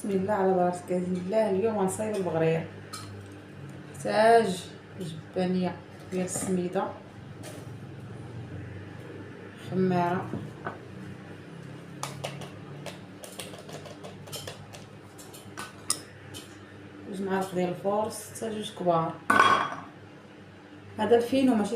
بسم الله على بركة الله. اليوم غنصايب البغرير. نحتاج جبانية ديال السميدة، خمارة، جوج معالق ديال الفورس، حتى جوج كبار. هذا الفينو ماشي